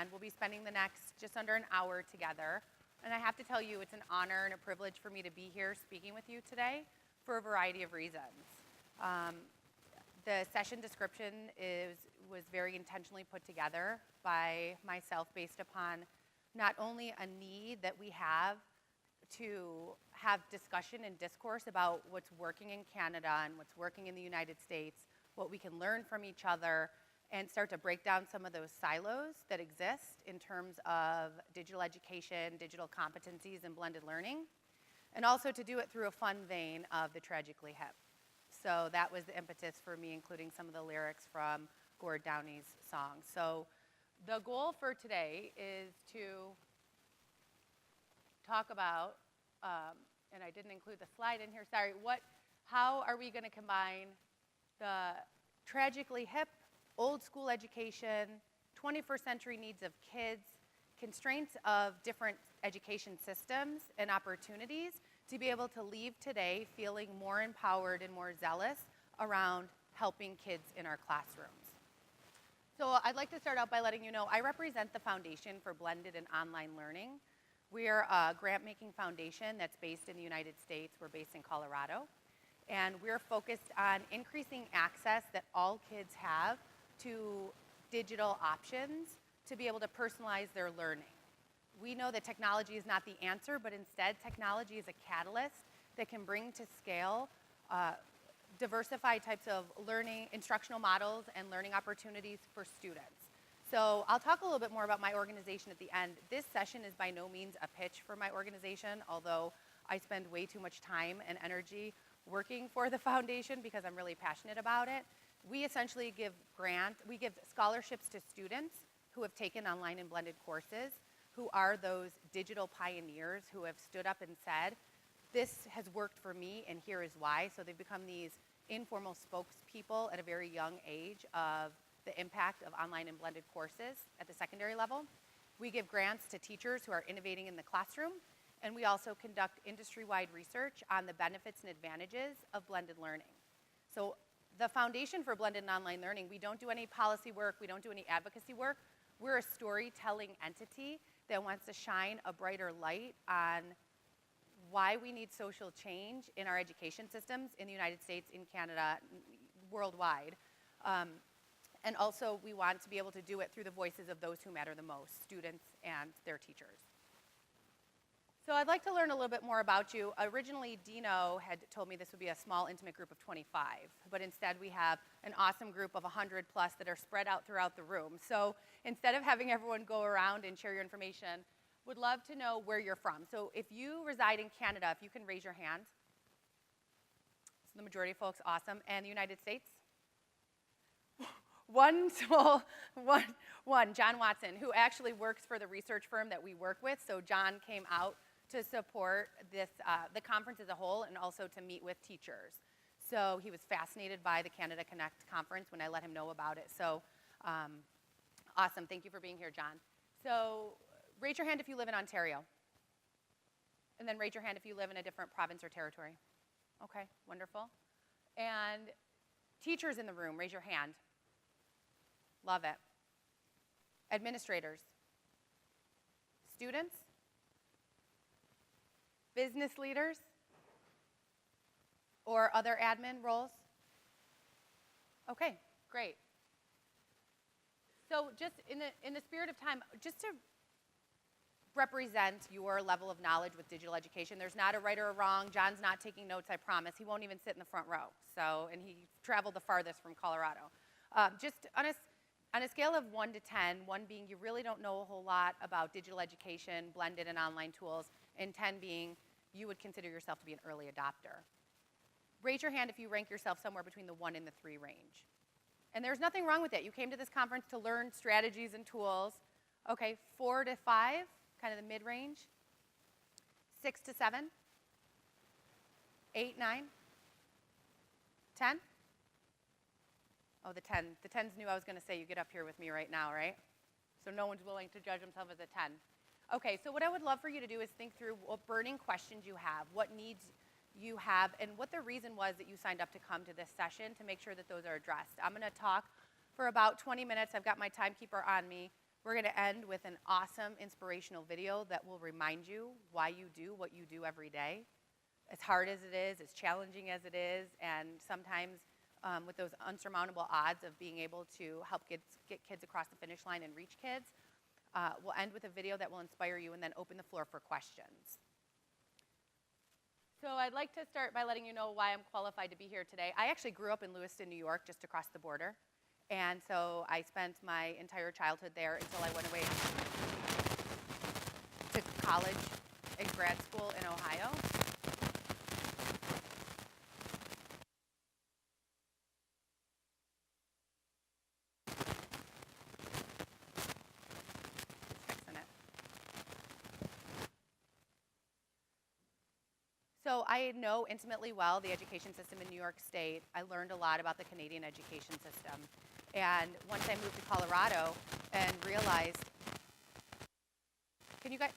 and we'll be spending the next just under an hour together. And I have to tell you, it's an honor and a privilege for me to be here speaking with you today for a variety of reasons. The session description was very intentionally put together by myself based upon not only a need that we have to have discussion and discourse about what's working in Canada and what's working in the United States, what we can learn from each other, and start to break down some of those silos that exist in terms of digital education, digital competencies, and blended learning, and also to do it through a fun vein of the Tragically Hip. So that was the impetus for me including some of the lyrics from Gord Downie's song. So the goal for today is to talk about, and I didn't include the slide in here, sorry, how are we going to combine the Tragically Hip, old school education, 21st century needs of kids, constraints of different education systems and opportunities to be able to leave today feeling more empowered and more zealous around helping kids in our classrooms. So I'd like to start out by letting you know I represent the Foundation for Blended and Online Learning. We're a grant-making foundation that's based in the United States. We're based in Colorado. And we're focused on increasing access that all kids have to digital options to be able to personalize their learning. We know that technology is not the answer, but instead technology is a catalyst that can bring to scale diversified types of learning, instructional models and learning opportunities for students. So I'll talk a little bit more about my organization at the end. This session is by no means a pitch for my organization, although I spend way too much time and energy working for the foundation because I'm really passionate about it. We essentially give scholarships to students who have taken online and blended courses, who are those digital pioneers who have stood up and said, this has worked for me and here is why. So they've become these informal spokespeople at a very young age of the impact of online and blended courses at the secondary level. We give grants to teachers who are innovating in the classroom, and we also conduct industry-wide research on the benefits and advantages of blended learning. So the Foundation for Blended and Online Learning, we don't do any policy work, we don't do any advocacy work. We're a storytelling entity that wants to shine a brighter light on why we need social change in our education systems in the United States, in Canada, worldwide. And also we want to be able to do it through the voices of those who matter the most, students and their teachers. So I'd like to learn a little bit more about you. Originally, Dino had told me this would be a small, intimate group of 25, but instead we have an awesome group of 100 plus that are spread out throughout the room. So instead of having everyone go around and share your information, would love to know where you're from. So if you reside in Canada, if you can raise your hand. So the majority of folks, awesome. And the United States? One, John Watson, who actually works for the research firm that we work with. So John came out to support this, the conference as a whole and also to meet with teachers. So he was fascinated by the Canada Connect conference when I let him know about it. So awesome, thank you for being here, John. So raise your hand if you live in Ontario. And then raise your hand if you live in a different province or territory. Okay, wonderful. And teachers in the room, raise your hand. Love it. Administrators. Students. Business leaders. Or other admin roles. Okay, great. So just in the spirit of time, just to represent your level of knowledge with digital education. There's not a right or a wrong. John's not taking notes, I promise. He won't even sit in the front row. So, and he traveled the farthest from Colorado. Just on a scale of 1 to 10, 1 being you really don't know a whole lot about digital education, blended and online tools, and 10 being you would consider yourself to be an early adopter. Raise your hand if you rank yourself somewhere between the 1 and the 3 range. And there's nothing wrong with it. You came to this conference to learn strategies and tools. Okay, 4 to 5, kind of the mid-range. 6 to 7. 8, 9. 10. Oh, the 10. The 10's knew I was going to say you get up here with me right now, right? So no one's willing to judge themselves as a 10. Okay, so what I would love for you to do is think through what burning questions you have, what needs you have, and what the reason was that you signed up to come to this session to make sure that those are addressed. I'm going to talk for about 20 minutes. I've got my timekeeper on me. We're going to end with an awesome inspirational video that will remind you why you do what you do every day. As hard as it is, as challenging as it is, and sometimes with those unsurmountable odds of being able to help get kids across the finish line and reach kids, we'll end with a video that will inspire you and then open the floor for questions. So I'd like to start by letting you know why I'm qualified to be here today. I actually grew up in Lewiston, New York, just across the border. And so I spent my entire childhood there until I went away to college and grad school in Ohio. Fixing it. So I know intimately well the education system in New York State. I learned a lot about the Canadian education system. And once I moved to Colorado and realized, can you guys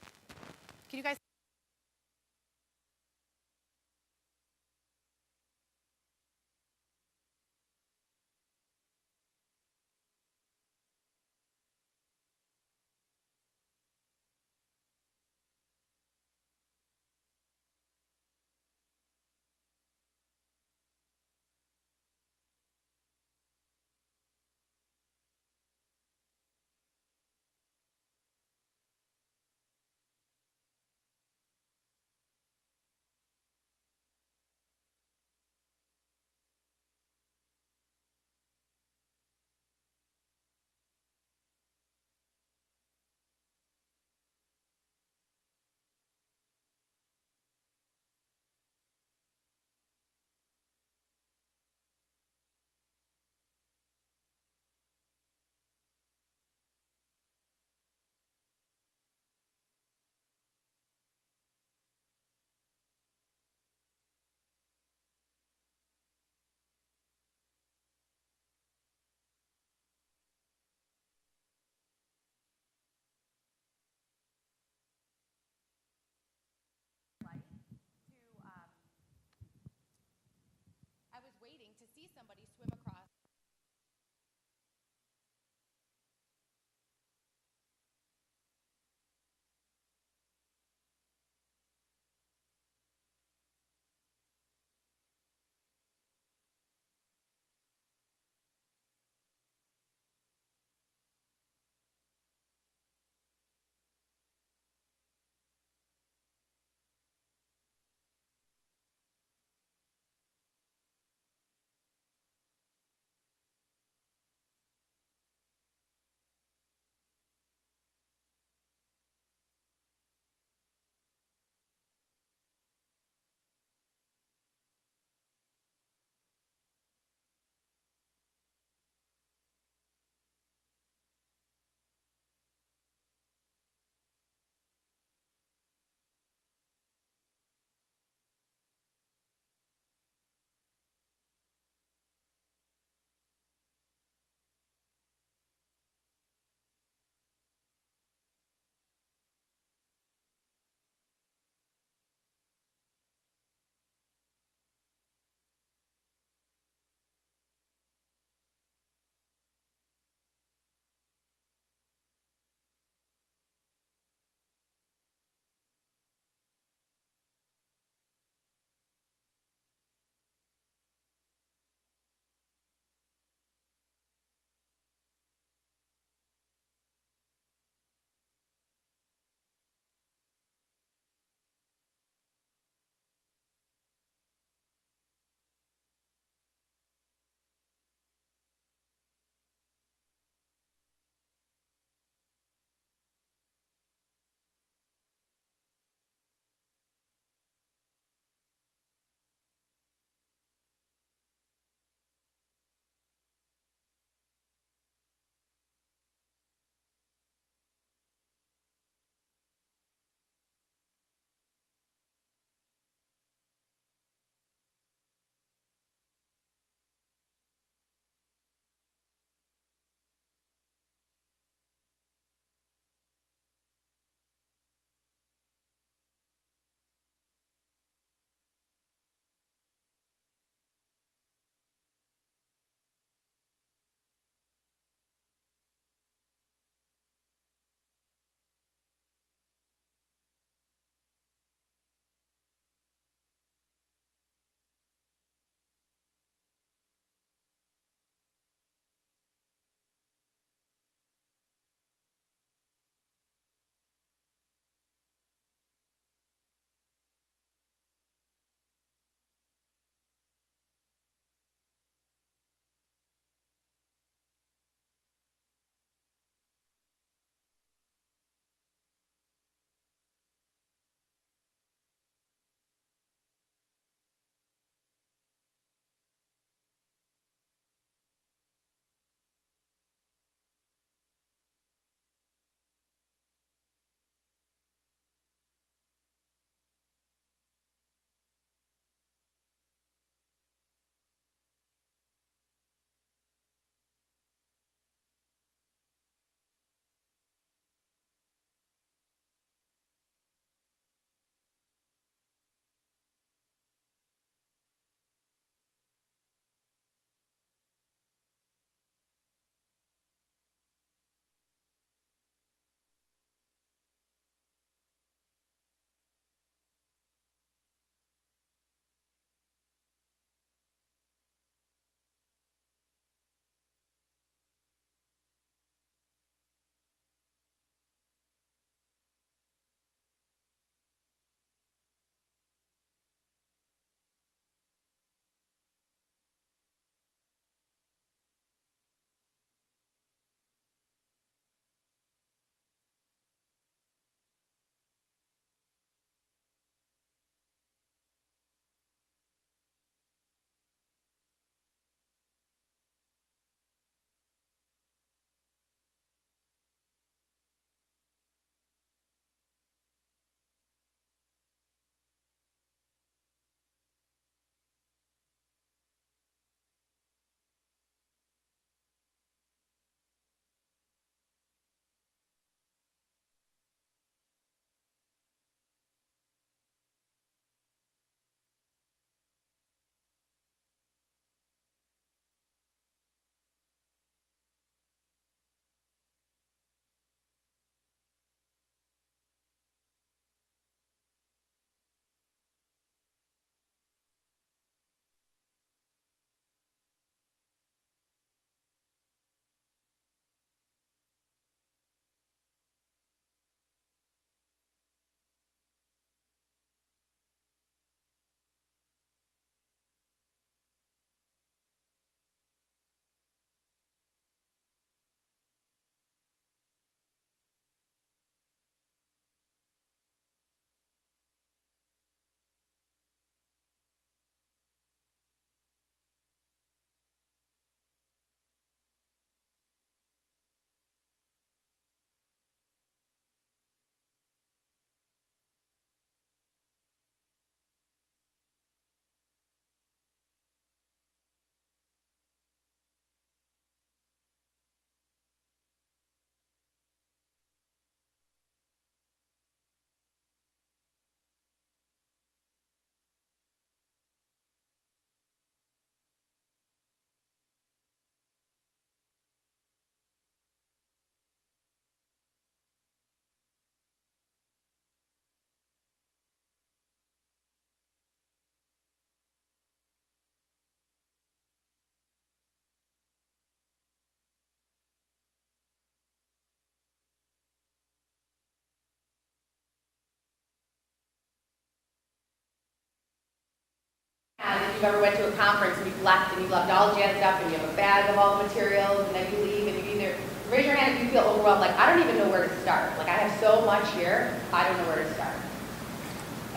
you've ever went to a conference and you've left all jazzed up and you have a bag of all the materials and then you leave and you either, raise your hand if you feel overwhelmed, like I don't even know where to start. Like I have so much here, I don't know where to start.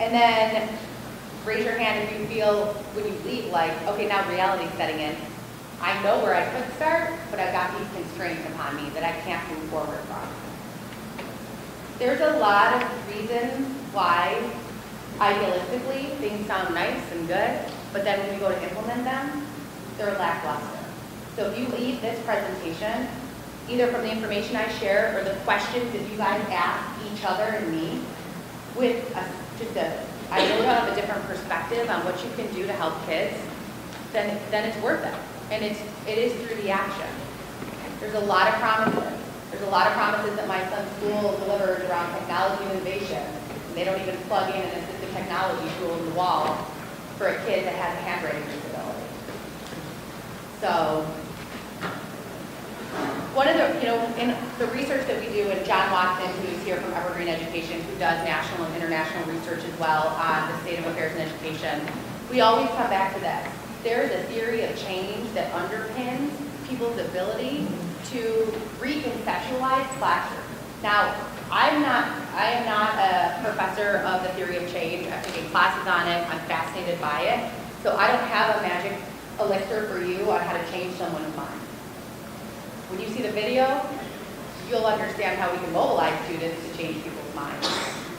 And then raise your hand if you feel when you leave like, okay, now reality's setting in. I know where I could start, but I've got these constraints upon me that I can't move forward from. There's a lot of reasons why idealistically things sound nice and good, but then when we go to implement them, they're lackluster. So if you leave this presentation, either from the information I share or the questions that you guys ask each other and me, with I really have a different perspective on what you can do to help kids, then it's worth it. And it is through the action. There's a lot of promises. There's a lot of promises that my son's school delivers around technology and innovation. And they don't even plug in an assistive technology tool in the wall for a kid that has a handwriting disability. So one of the, in the research that we do, and John Watson, who's here from Evergreen Education, who does national and international research as well on the state of affairs in education, we always come back to this. There is a theory of change that underpins people's ability to reconceptualize classrooms. Now, I am not a professor of the theory of change. I've taken classes on it. I'm fascinated by it. So I don't have a magic elixir for you on how to change someone's mind. When you see the video, you'll understand how we can mobilize students to change people's minds.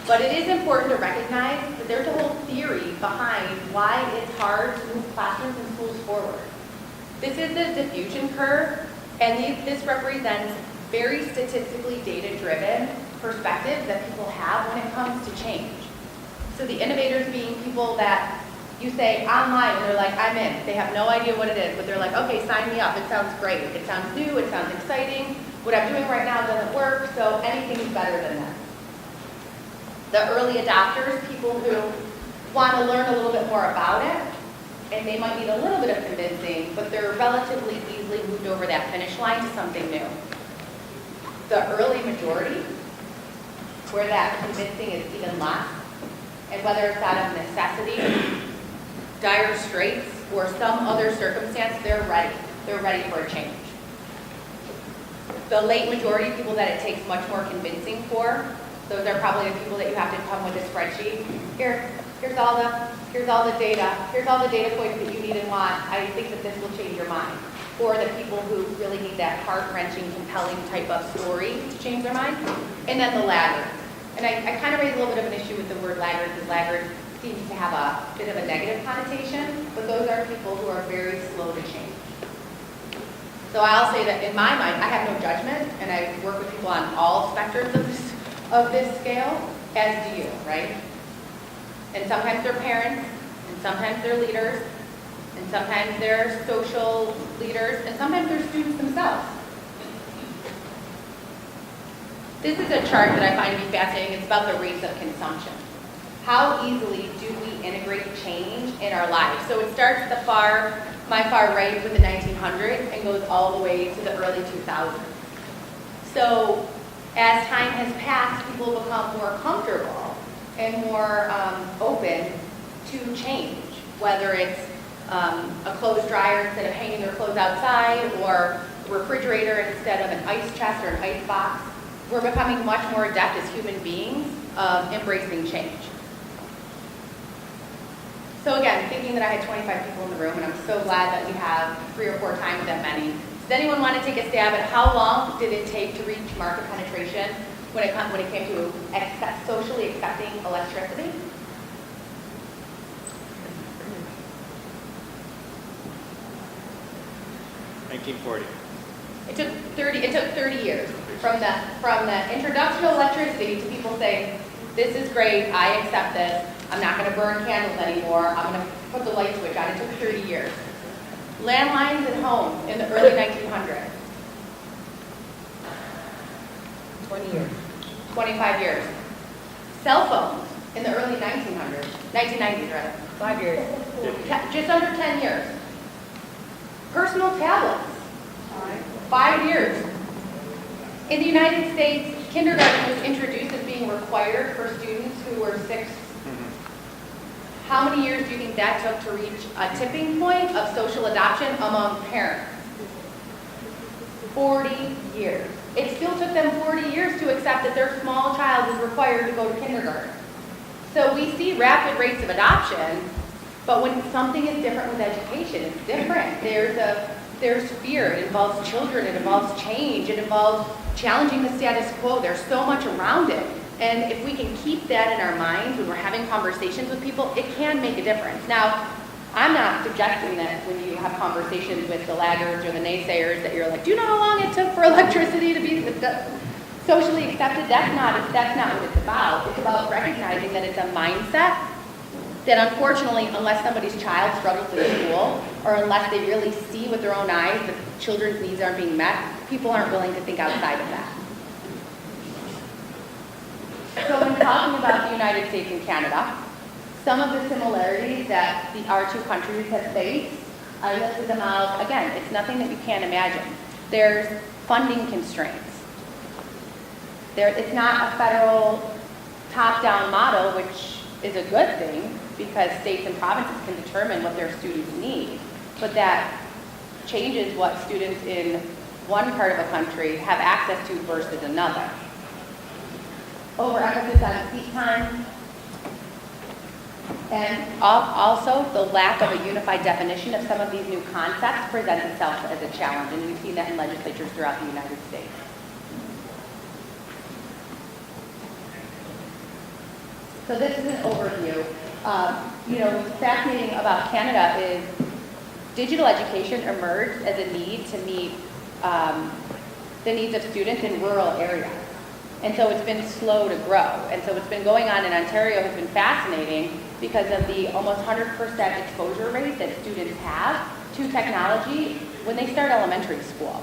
But it is important to recognize that there's a whole theory behind why it's hard to move classrooms and schools forward. This is the diffusion curve, and this represents very statistically data-driven perspectives that people have when it comes to change. So the innovators being people that you say online, and they're like, I'm in. They have no idea what it is, but they're like, okay, sign me up. It sounds great. It sounds new. It sounds exciting. What I'm doing right now doesn't work, so anything's better than that. The early adopters, people who want to learn a little bit more about it, and they might need a little bit of convincing, but they're relatively easily moved over that finish line to something new. The early majority, where that convincing is even less, and whether it's out of necessity, dire straits, or some other circumstance, they're ready. They're ready for a change. The late majority, people that it takes much more convincing for, those are probably the people that you have to come with a spreadsheet. Here's all the data. Here's all the data points that you need and want. I think that this will change your mind. Or the people who really need that heart-wrenching, compelling type of story to change their mind. And then the laggards. And I kind of raise a little bit of an issue with the word laggard, because laggard seems to have a bit of a negative connotation, but those are people who are very slow to change. So I'll say that in my mind, I have no judgment, and I work with people on all spectrums of this scale, as do you, right? And sometimes they're parents, and sometimes they're leaders, and sometimes they're social leaders, and sometimes they're students themselves. This is a chart that I find to be fascinating. It's about the rates of consumption. How easily do we integrate change in our lives? So it starts at my far right with the 1900s and goes all the way to the early 2000s. So as time has passed, people become more comfortable and more open to change, whether it's a clothes dryer instead of hanging their clothes outside, or a refrigerator instead of an ice chest or an ice box. We're becoming much more adept as human beings of embracing change. So again, thinking that I had 25 people in the room, and I'm so glad that we have 3 or 4 times that many. Does anyone want to take a stab at how long did it take to reach market penetration when it came to socially accepting electricity? It took 30 years from the introduction of electricity to people saying, this is great, I accept this, I'm not going to burn candles anymore, I'm going to put the light switch on. It took 30 years. Landlines in homes in the early 1900s. 20 years. 25 years. Cell phones in the early 1990s rather. 5 years. Just under 10 years. Personal tablets. 5 years. In the United States, kindergarten was introduced as being required for students who were 6. How many years do you think that took to reach a tipping point of social adoption among parents? 40 years. It still took them 40 years to accept that their small child was required to go to kindergarten. So we see rapid rates of adoption, but when something is different with education, it's different. There's fear, it involves children, it involves change, it involves challenging the status quo. There's so much around it. And if we can keep that in our minds when we're having conversations with people, it can make a difference. Now, I'm not suggesting that when you have conversations with the laggards or the naysayers that you're like, do you know how long it took for electricity to be socially accepted? That's not what it's about. It's about recognizing that it's a mindset that unfortunately, unless somebody's child struggles in school or unless they really see with their own eyes that children's needs aren't being met, people aren't willing to think outside of that. So when talking about the United States and Canada, some of the similarities that our two countries have faced, I listed them out. Again, it's nothing that you can't imagine. There's funding constraints. It's not a federal top-down model, which is a good thing because states and provinces can determine what their students need. But that changes what students in one part of a country have access to versus another. Overemphasis on seat time, and also the lack of a unified definition of some of these new concepts presents itself as a challenge, and we've seen that in legislatures throughout the United States. So this is an overview. What's fascinating about Canada is digital education emerged as a need to meet the needs of students in rural areas. And so it's been slow to grow. And so what's been going on in Ontario has been fascinating because of the almost 100% exposure rate that students have to technology when they start elementary school.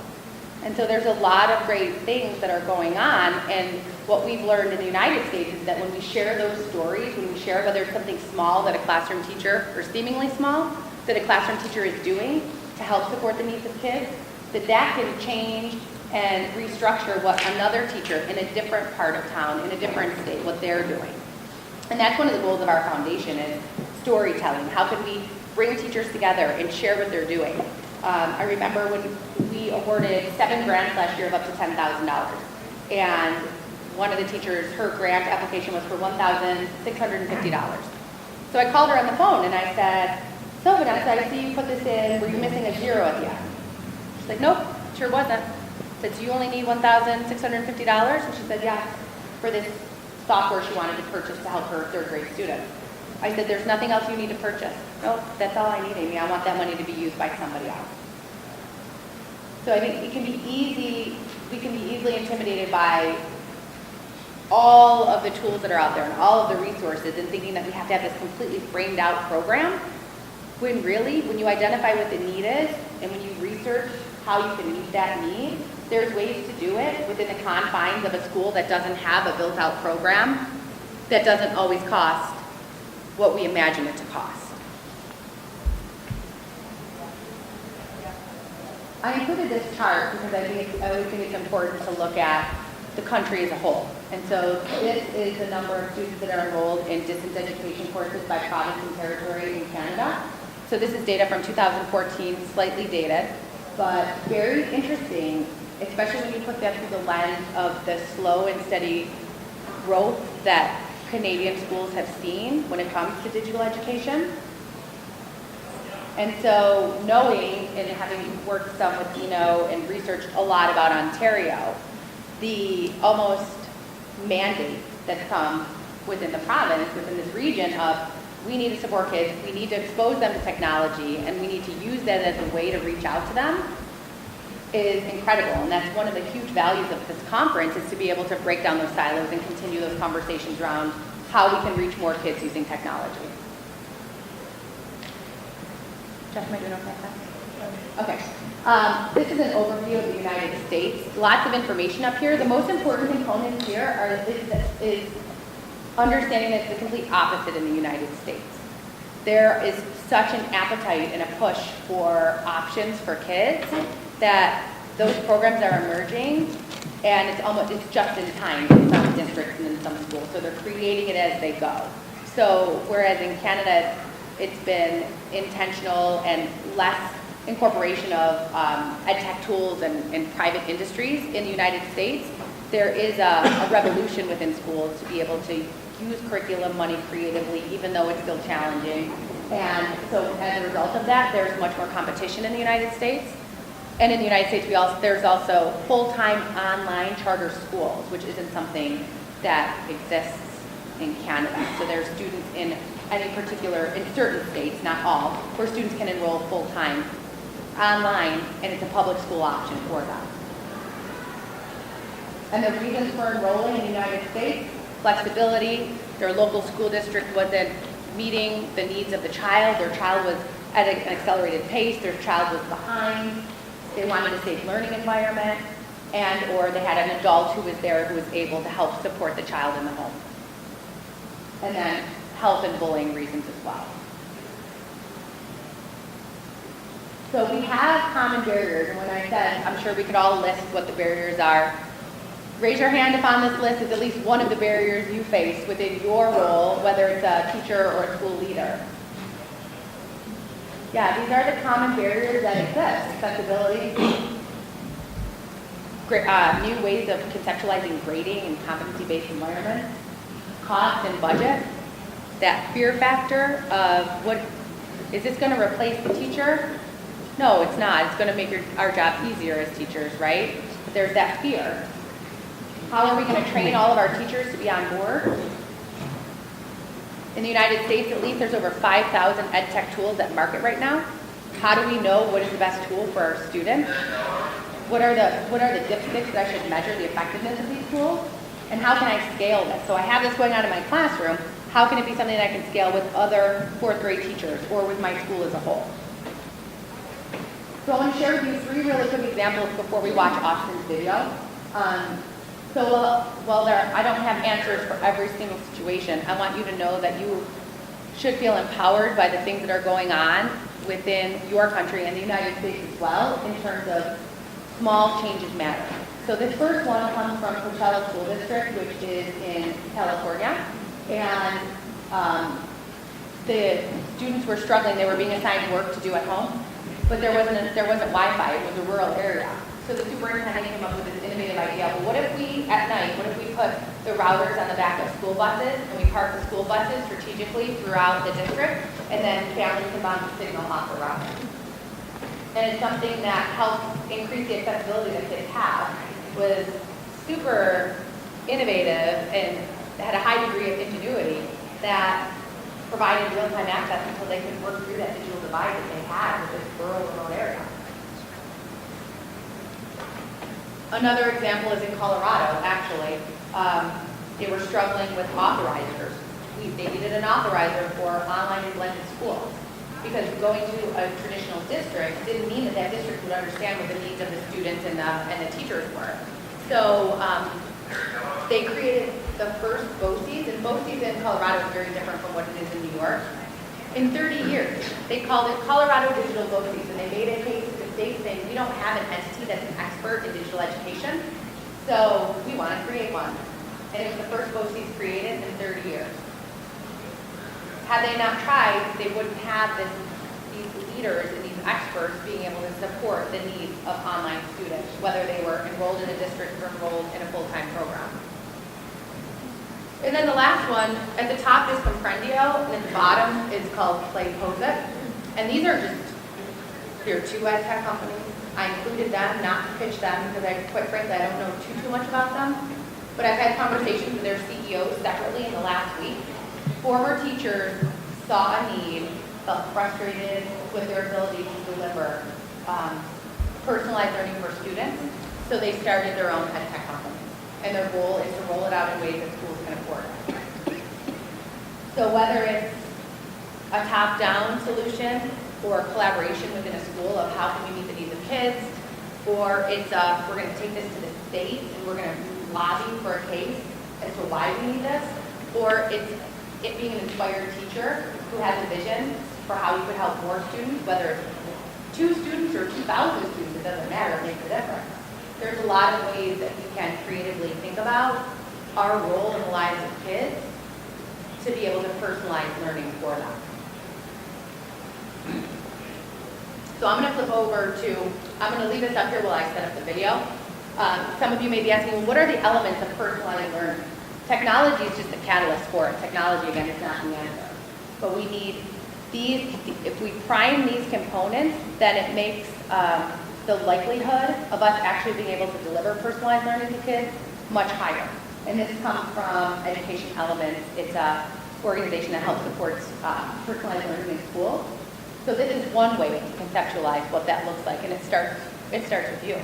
And so there's a lot of great things that are going on. And what we've learned in the United States is that when we share those stories, when we share whether it's something small that a classroom teacher, or seemingly small, that a classroom teacher is doing to help support the needs of kids, that can change and restructure what another teacher in a different part of town, in a different state, what they're doing. And that's one of the goals of our foundation is storytelling. How can we bring teachers together and share what they're doing? I remember when we awarded 7 grants last year of up to $10,000. And one of the teachers, her grant application was for $1,650. So I called her on the phone and I said, so Vanessa, I see you put this in, were you missing a zero at the end? She's like, nope, sure wasn't. I said, so you only need $1,650? And she said, yes, for this software she wanted to purchase to help her third grade students. I said, there's nothing else you need to purchase. Nope, that's all I need, Amy. I want that money to be used by somebody else. So I think we can be easily intimidated by all of the tools that are out there and all of the resources and thinking that we have to have this completely framed out program, when really, when you identify what the need is and when you research how you can meet that need, there's ways to do it within the confines of a school that doesn't have a built-out program that doesn't always cost what we imagine it to cost. I included this chart because I always think it's important to look at the country as a whole. And so this is the number of students that are enrolled in distance education courses by province and territory in Canada. So this is data from 2014, slightly dated, but very interesting, especially when you put that through the lens of the slow and steady growth that Canadian schools have seen when it comes to digital education. And so knowing and having worked some with Dino and researched a lot about Ontario, the almost mandate that's come within the province, within this region of we need to support kids, we need to expose them to technology, and we need to use that as a way to reach out to them is incredible. And that's one of the huge values of this conference is to be able to break down those silos and continue those conversations around how we can reach more kids using technology. Jeff, am I doing okay? Okay. This is an overview of the United States. Lots of information up here. The most important components here is understanding that it's the complete opposite in the United States. There is such an appetite and a push for options for kids that those programs are emerging, and it's just in time in some districts and in some schools. So they're creating it as they go. So whereas in Canada, it's been intentional and less incorporation of ed tech tools and private industries, in the United States, there is a revolution within schools to be able to use curriculum money creatively, even though it's still challenging. And so as a result of that, there's much more competition in the United States. And in the United States, there's also full-time online charter schools, which isn't something that exists in Canada. So there's students in certain states, not all, where students can enroll full-time online, and it's a public school option for them. And the reasons for enrolling in the United States: flexibility, their local school district wasn't meeting the needs of the child, their child was at an accelerated pace, their child was behind, they wanted a safe learning environment, and or they had an adult who was there who was able to help support the child in the home. And then health and bullying reasons as well. So we have common barriers, and when I said, I'm sure we could all list what the barriers are. Raise your hand if on this list is at least one of the barriers you face within your role, whether it's a teacher or a school leader. Yeah, these are the common barriers that exist. Accessibility, new ways of conceptualizing grading and competency-based environments, cost and budget, that fear factor of is this going to replace the teacher? No, it's not. It's going to make our job easier as teachers, right? But there's that fear. How are we going to train all of our teachers to be on board? In the United States, at least, there's over 5,000 ed tech tools at market right now. How do we know what is the best tool for our students? What are the dipsticks that I should measure the effectiveness of these tools? And how can I scale this? So I have this going on in my classroom. How can it be something that I can scale with other fourth grade teachers or with my school as a whole? So I want to share with you 3 really quick examples before we watch Austin's video. I don't have answers for every single situation. I want you to know that you should feel empowered by the things that are going on within your country and the United States as well in terms of small changes matter. So this first one comes from Coachella School District, which is in California. And the students were struggling. They were being assigned work to do at home, but there wasn't Wi-Fi. It was a rural area. So the superintendent came up with this innovative idea. Well, what if we, at night, put the routers on the back of school buses, and we park the school buses strategically throughout the district, and then families can bounce the signal off the router. And it's something that helps increase the accessibility that kids have. Was super innovative and had a high degree of ingenuity that provided real-time access until they could work through that digital divide that they had with this rural remote area. Another example is in Colorado, actually. They were struggling with authorizers. They needed an authorizer for online and blended schools because going to a traditional district didn't mean that district would understand what the needs of the students and the teachers were. So they created the first BOCES, and BOCES in Colorado is very different from what it is in New York. In 30 years, they called it Colorado Digital BOCES, and they made a case to the state saying, we don't have an entity that's an expert in digital education, so we want to create one. And it was the first BOCES created in 30 years. Had they not tried, they wouldn't have these leaders and these experts being able to support the needs of online students, whether they were enrolled in a district or enrolled in a full-time program. And then the last one, at the top is Comprendio, and at the bottom is called Play Posit. And these are there are 2 ed tech companies. I included them, not to pitch them, because quite frankly, I don't know too much about them. But I've had conversations with their CEOs separately in the last week. Former teachers saw a need, felt frustrated with their ability to deliver personalized learning for students, so they started their own ed tech company. And their goal is to roll it out in ways that schools can afford. So whether it's a top-down solution or a collaboration within a school of how can we meet the needs of kids, or it's we're going to take this to the state and we're going to lobby for a case as to why we need this, or it's it being an inspired teacher who has a vision for how you could help more students, whether it's 2 students or 2,000 students, it doesn't matter, it makes a difference. There's a lot of ways that we can creatively think about our role in the lives of kids to be able to personalize learning for them. So I'm going to flip over to, I'm going to leave this up here while I set up the video. Some of you may be asking, well, what are the elements of personalized learning? Technology is just a catalyst for it. Technology, again, is not the answer. But we need these, if we prime these components, then it makes the likelihood of us actually being able to deliver personalized learning to kids much higher. And this comes from Education Elements. It's an organization that helps support personalized learning in schools. So this is one way to conceptualize what that looks like, and it starts with you.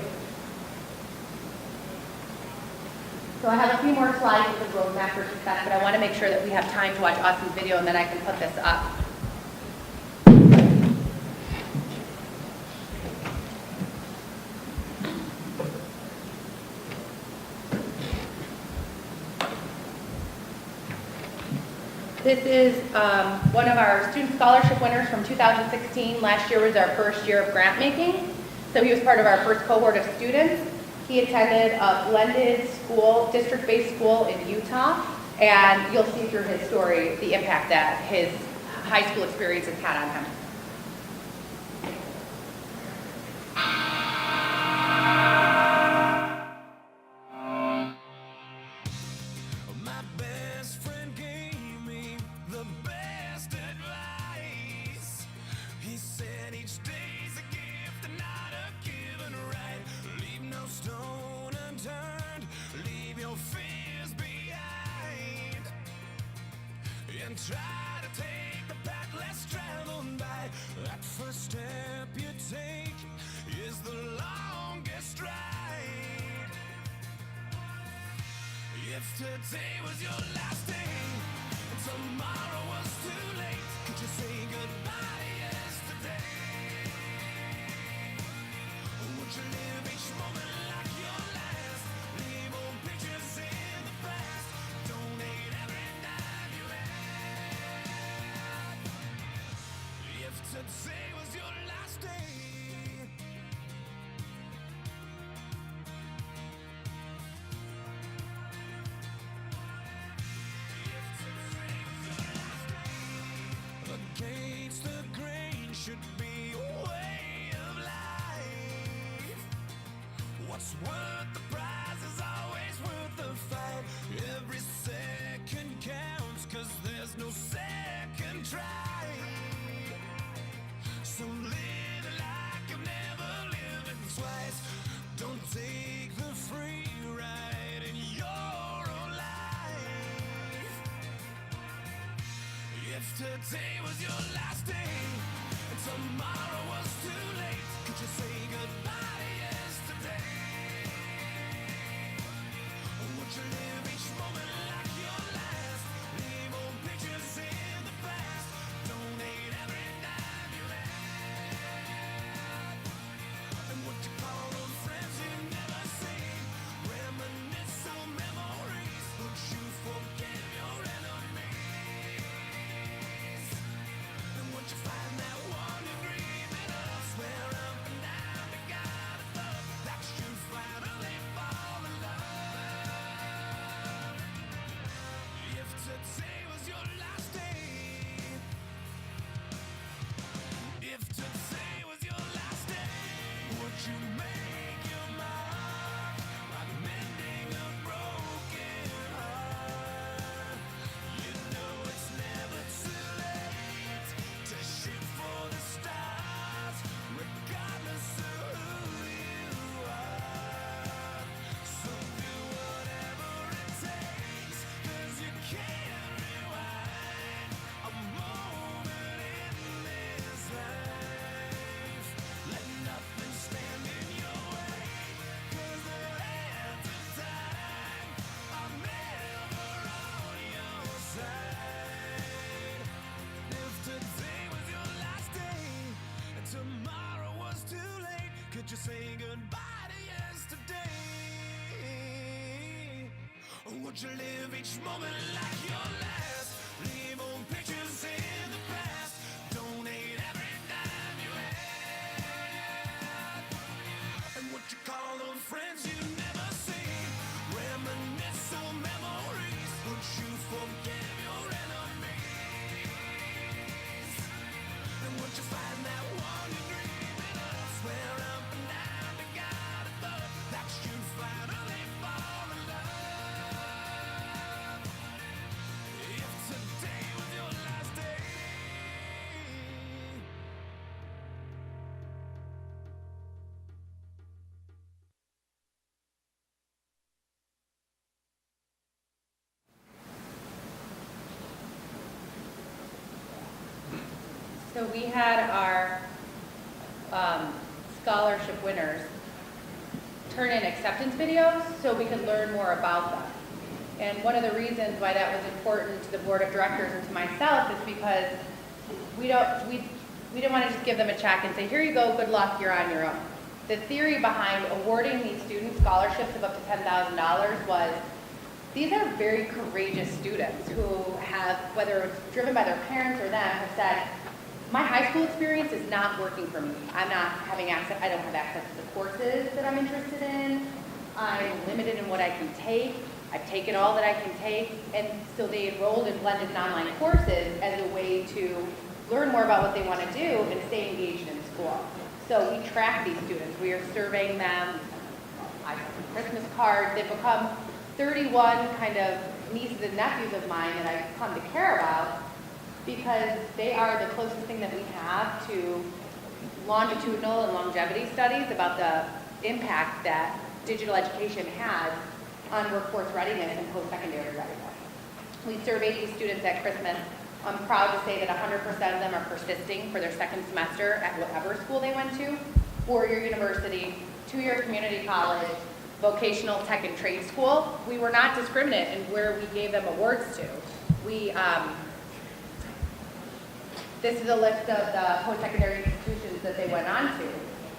So I have a few more slides with the roadmap for success, but I want to make sure that we have time to watch Austin's video, and then I can put this up. This is one of our student scholarship winners from 2016. Last year was our first year of grant making. So he was part of our first cohort of students. He attended a blended school, district-based school in Utah. And you'll see through his story the impact that his high school experience has had on him. Try to take the path less traveled by. That first step you take is the longest ride. If today was your last day and tomorrow was too late, could you say goodbye to yesterday? Would you live each moment like your last? Leave old pictures in the past. Donate every dime you had. If today was your last day, against the grain should be a way of life. What's worth the prize is always worth the fight. Every second counts, 'cause there's no second try. So live like you've never lived it twice. Don't take the free ride in your own life. If today was your last day and tomorrow was too late, could you say goodbye to yesterday? Would you live each moment like your last? Leave old pictures in the past. Donate every dime you had. And what you call those friends you never seen? Reminisce on memories. Would you forgive your enemies? And would you find that one you dream it of? Swear up and down to God above that you finally fall in love. If today was your last day, if today was your last day, would you make your mark like mending a broken heart? You know it's never too late to shoot for the stars, regardless of who you are. So do whatever it takes, 'cause you can't rewind a moment in this life. Let nothing stand in your way, 'cause the hands of time are never on your side. If today was your last day and tomorrow was too late, could you say goodbye to yesterday? Or would you live each moment like your last? Leave old pictures in the past. Donate every dime you had. And what you call those friends you never see? Reminisce on memories. Would you forgive your enemies? So we had our scholarship winners turn in acceptance videos so we could learn more about them. And one of the reasons why that was important to the board of directors and to myself is because we didn't want to just give them a check and say, here you go, good luck, you're on your own. The theory behind awarding these students scholarships of up to $10,000 was these are very courageous students who have, whether it's driven by their parents or them, have said, my high school experience is not working for me. I'm not having access, I don't have access to the courses that I'm interested in. I'm limited in what I can take. I've taken all that I can take. And so they enrolled in blended and online courses as a way to learn more about what they want to do and stay engaged in school. So we track these students. We are surveying them. I send them Christmas cards. They've become 31 kind of nieces and nephews of mine that I've come to care about because they are the closest thing that we have to longitudinal and longevity studies about the impact that digital education has on workforce readiness and post-secondary readiness. We surveyed these students at Christmas. I'm proud to say that 100% of them are persisting for their second semester at whatever school they went to, four-year university, two-year community college, vocational tech and trade school. We were not discriminate in where we gave them awards to. This is a list of the post-secondary institutions that they went on to.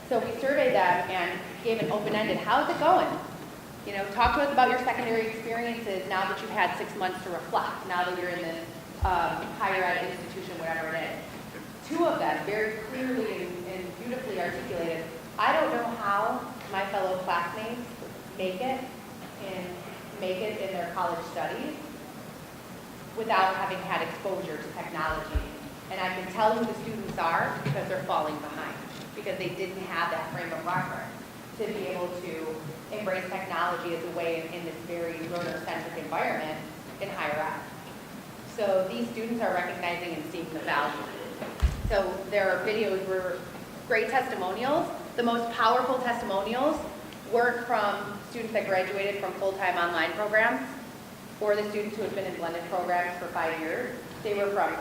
So we surveyed them and gave an open-ended, how's it going? You know, talk to us about your secondary experiences now that you've had 6 months to reflect, now that you're in this higher ed institution, whatever it is. Two of them very clearly and beautifully articulated, I don't know how my fellow classmates make it in their college studies without having had exposure to technology. And I can tell who the students are because they're falling behind, because they didn't have that frame of reference to be able to embrace technology as a way in this very learner-centric environment in higher ed. So these students are recognizing and seeing the value. So their videos were great testimonials. The most powerful testimonials weren't from students that graduated from full-time online programs or the students who had been in blended programs for 5 years. They were from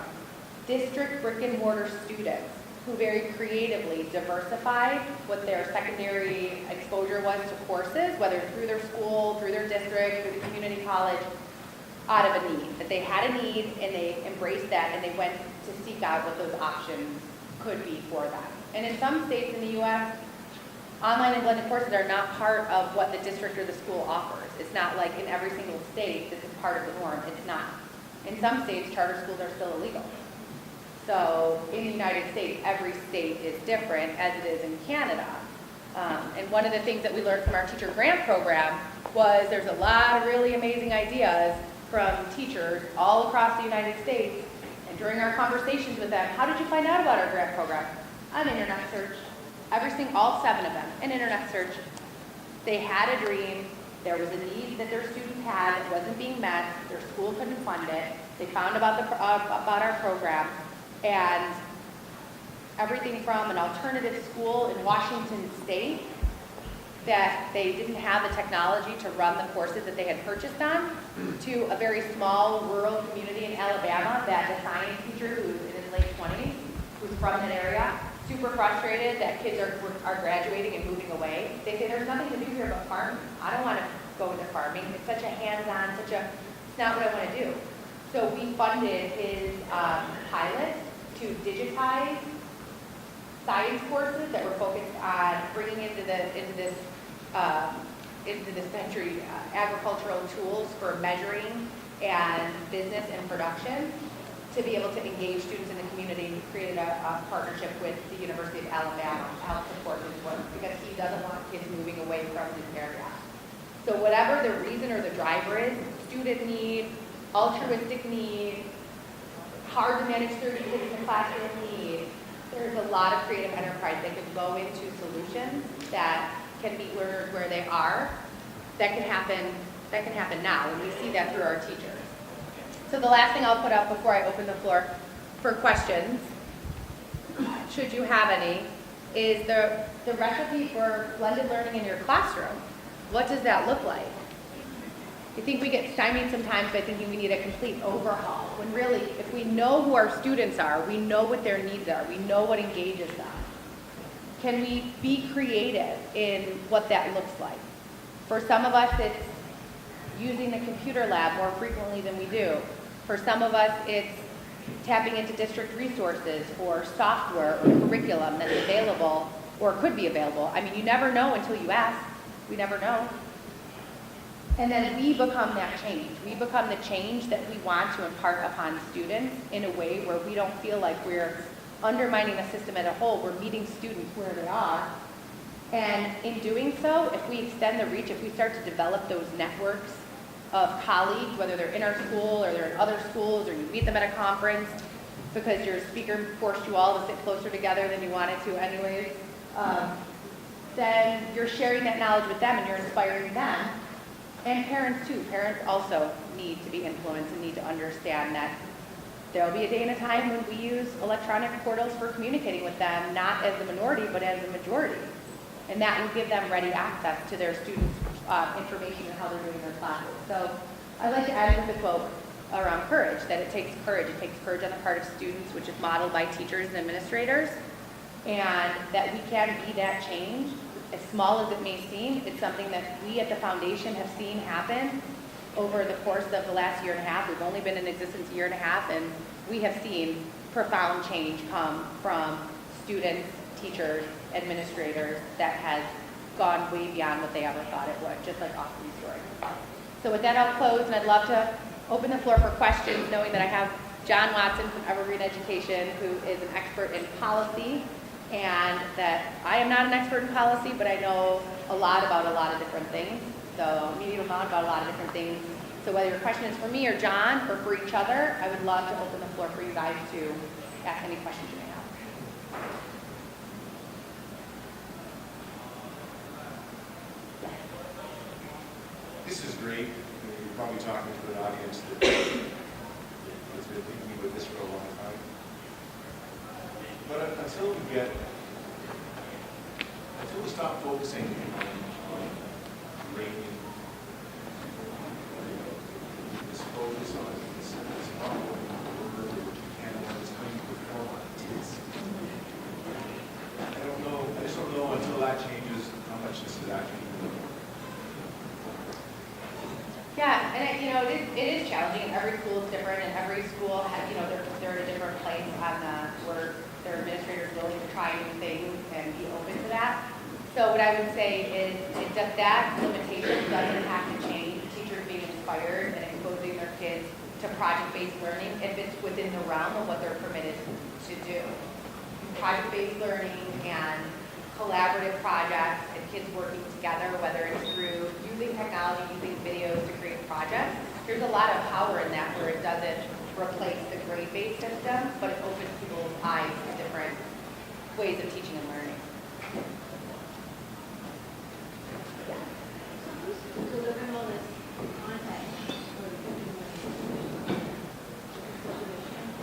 district brick-and-mortar students who very creatively diversified what their secondary exposure was to courses, whether through their school, through their district, through the community college, out of a need. That they had a need and they embraced that and they went to seek out what those options could be for them. And in some states in the U.S., online and blended courses are not part of what the district or the school offers. It's not like in every single state this is part of the norm. It's not. In some states, charter schools are still illegal. So in the United States, every state is different, as it is in Canada. And one of the things that we learned from our teacher grant program was there's a lot of really amazing ideas from teachers all across the United States. And during our conversations with them, how did you find out about our grant program? On internet search. All 7 of them, an internet search. They had a dream. There was a need that their students had that wasn't being met. Their school couldn't fund it. They found about our program. And everything from an alternative school in Washington State that they didn't have the technology to run the courses that they had purchased on, to a very small rural community in Alabama that the science teacher who's in his late 20s, who's from that area, super frustrated that kids are graduating and moving away. They say, there's nothing to do here but farming. I don't want to go into farming. It's such a hands-on, it's not what I want to do. So we funded his pilot to digitize science courses that were focused on bringing into this century agricultural tools for measuring and business and production to be able to engage students in the community. He created a partnership with the University of Alabama to help support his work because he doesn't want kids moving away from his area. So whatever the reason or the driver is, student need, altruistic need, hard to manage 30 kids in a classroom need, there's a lot of creative enterprise that can go into solutions that can meet learners where they are, that can happen now, and we see that through our teachers. So the last thing I'll put up before I open the floor for questions, should you have any, is the recipe for blended learning in your classroom. What does that look like? I think we get stymied sometimes by thinking we need a complete overhaul, when really, if we know who our students are, we know what their needs are, we know what engages them. Can we be creative in what that looks like? For some of us, it's using the computer lab more frequently than we do. For some of us, it's tapping into district resources or software or curriculum that's available or could be available. I mean, you never know until you ask. We never know. And then we become that change. We become the change that we want to impart upon students in a way where we don't feel like we're undermining the system as a whole. We're meeting students where they are. And in doing so, if we extend the reach, if we start to develop those networks of colleagues, whether they're in our school or they're in other schools or you meet them at a conference because your speaker forced you all to sit closer together than you wanted to anyways, then you're sharing that knowledge with them and you're inspiring them. And parents too. Parents also need to be influenced and need to understand that there will be a day and a time when we use electronic portals for communicating with them, not as the minority, but as the majority. And that will give them ready access to their students' information and how they're doing their classes. So I'd like to end with a quote around courage, that it takes courage. It takes courage on the part of students, which is modeled by teachers and administrators, and that we can be that change. As small as it may seem, it's something that we at the foundation have seen happen over the course of the last year and a half. We've only been in existence a year and a half, and we have seen profound change come from students, teachers, administrators that has gone way beyond what they ever thought it would, just like Austin's story. So with that, I'll close, and I'd love to open the floor for questions, knowing that I have John Watson from Evergreen Education, who is an expert in policy, and that I am not an expert in policy, but I know a lot about a lot of different things. So a medium amount about a lot of different things. So whether your question is for me or John or for each other, I would love to open the floor for you guys to ask any questions you may have. This is great. You're probably talking to an audience that has been thinking about this for a long time. But until we stop focusing on rating, this focus on this problem and what it's going to perform on a test. I just don't know until that changes how much this is actually doing. Yeah, and it is challenging. Every school is different, and every school has, they're at a different place on where their administrators willing to try new things and be open to that. So what I would say is that limitation doesn't have to change. Teachers being inspired and exposing their kids to project-based learning if it's within the realm of what they're permitted to do. Project-based learning and collaborative projects and kids working together, whether it's through using technology, using videos to create projects. There's a lot of power in that where it doesn't replace the grade-based system, but it opens people's eyes to different ways of teaching and learning.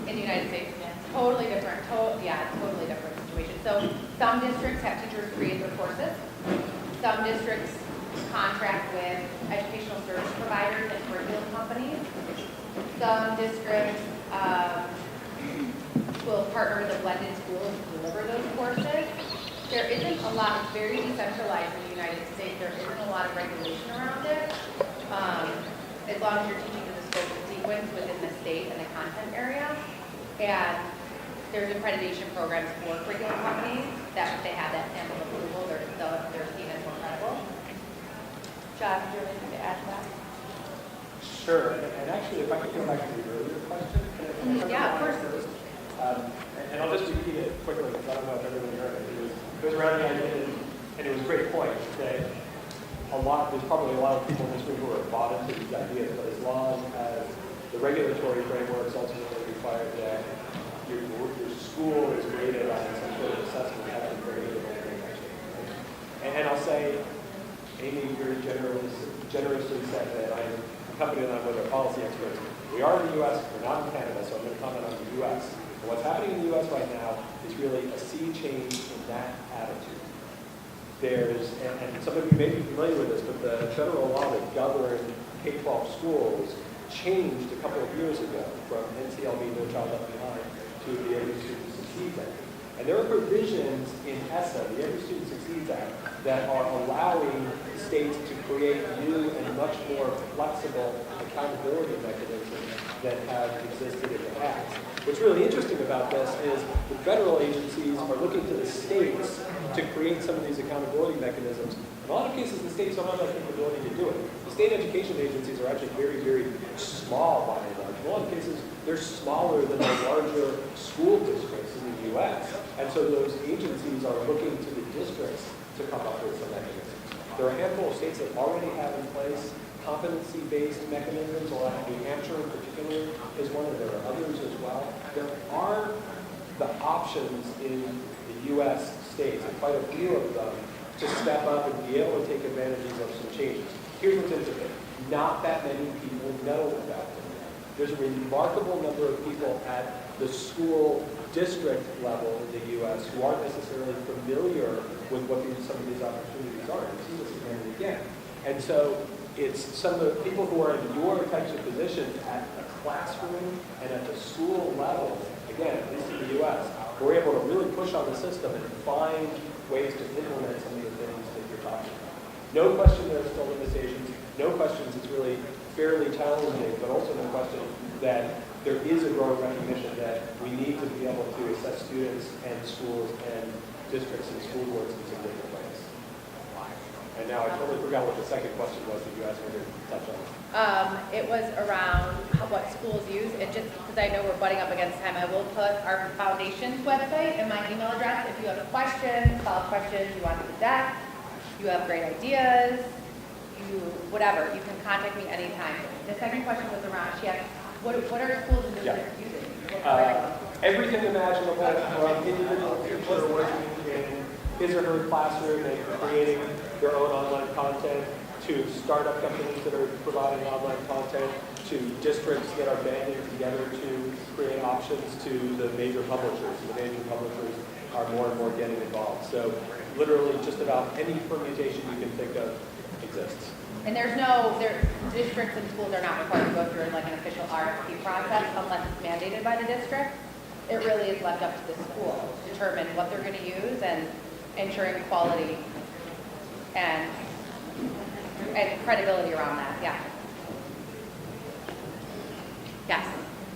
In the United States, totally different. Totally different situation. So some districts have teachers create their courses. Some districts contract with educational service providers and curriculum companies. Some districts will partner with a blended school to deliver those courses. There isn't a lot, it's very decentralized in the United States. There isn't a lot of regulation around it. As long as you're teaching in the scope and sequence within the state and the content area. And there's accreditation programs for curriculum companies that they have that stamp of approval, they're seen as more credible. John, do you have anything to add to that? Sure, and actually, if I could go back to the earlier question, can I Yeah, of course. first? And I'll just repeat it quickly because I don't know if everybody heard it. It was around the idea, and it was a great point that there's probably a lot of people in this room who are bought into these ideas, but as long as the regulatory frameworks ultimately require that your school is graded on some sort of assessment, you have to grade it actually. And I'll say, Amy, you're generously said that I'm accompanied on with our policy experts. We are in the U.S., we're not in Canada, so I'm going to comment on the U.S. And what's happening in the U.S. right now is really a sea change in that attitude. There's, and some of you may be familiar with this, but the federal law that governs K-12 schools changed a couple of years ago from NCLB, No Child Left Behind, to the Every Student Succeeds Act. And there are provisions in ESSA, the Every Student Succeeds Act, that are allowing states to create new and much more flexible accountability mechanisms that have existed in the past. What's really interesting about this is the federal agencies are looking to the states to create some of these accountability mechanisms. In a lot of cases, the states don't have that capability to do it. The state education agencies are actually very, very small by and large. In a lot of cases, they're smaller than the larger school districts in the U.S. And so those agencies are looking to the districts to come up with some mechanisms. There are a handful of states that already have in place competency-based mechanisms, or New Hampshire in particular is one, and there are others as well. There are the options in the U.S. states, and quite a few of them, to step up and be able to take advantages of some changes. Here's what's interesting. Not that many people know about them. There's a remarkable number of people at the school district level in the U.S. who aren't necessarily familiar with what some of these opportunities are. And see this again and again. And so it's some of the people who are in your types of positions at a classroom and at the school level, again, at least in the U.S., we're able to really push on the system and find ways to implement some of the things that you're talking about. No question there are still limitations. No questions it's really fairly challenging, but also no question that there is a growing recognition that we need to be able to assess students and schools and districts and school boards in some different ways. And now I totally forgot what the second question was that you asked me to touch on. It was around what schools use, and just because I know we're butting up against time, I will put our foundation's website and my email address. If you have questions, follow-up questions, you want the deck, you have great ideas, whatever, you can contact me anytime. The second question was around, she asked, what are schools and districts using? Everything imaginable, from individual teacher working in his or her classroom and creating their own online content, to startup companies that are providing online content, to districts that are banding together to create options, to the major publishers. The major publishers are more and more getting involved. So literally just about any permutation you can think of exists. And districts and schools are not required to go through like an official RFP process unless it's mandated by the district. It really is left up to the school to determine what they're going to use and ensuring quality and credibility around that. Yeah. Yes.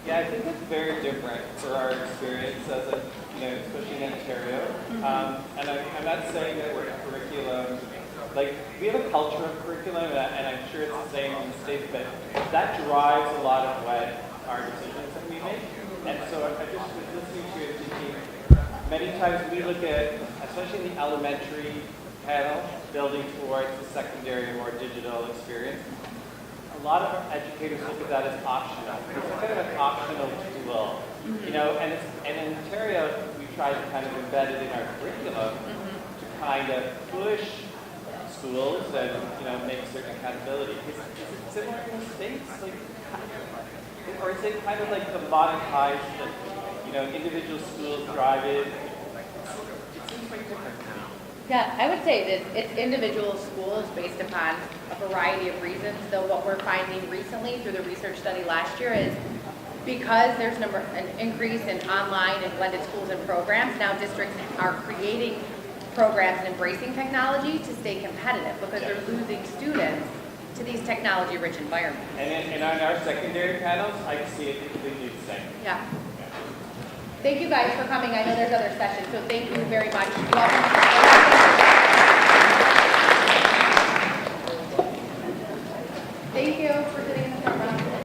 Yeah, I think it's very different for our experience as a, especially in Ontario. And I'm not saying that we're curriculum, like we have a culture of curriculum, and I'm sure it's the same in the States, but that drives a lot of what our decisions that we make. And so I just was listening to it thinking, many times we look at, especially in the elementary panel, building towards the secondary more digital experience. A lot of our educators look at that as optional. It's kind of an optional tool, and in Ontario, we try to kind of embed it in our curriculum to kind of push schools and, make certain accountability. Is it similar in the States? Or is it kind of like the monetized that, individual schools drive it? It seems quite different to me. Yeah, I would say that it's individual schools based upon a variety of reasons, though what we're finding recently through the research study last year is because there's an increase in online and blended schools and programs, now districts are creating programs and embracing technology to stay competitive because they're losing students to these technology-rich environments. And on our secondary panels, I see it completely the same. Yeah. Thank you guys for coming. I know there's other sessions, so thank you very much. Welcome.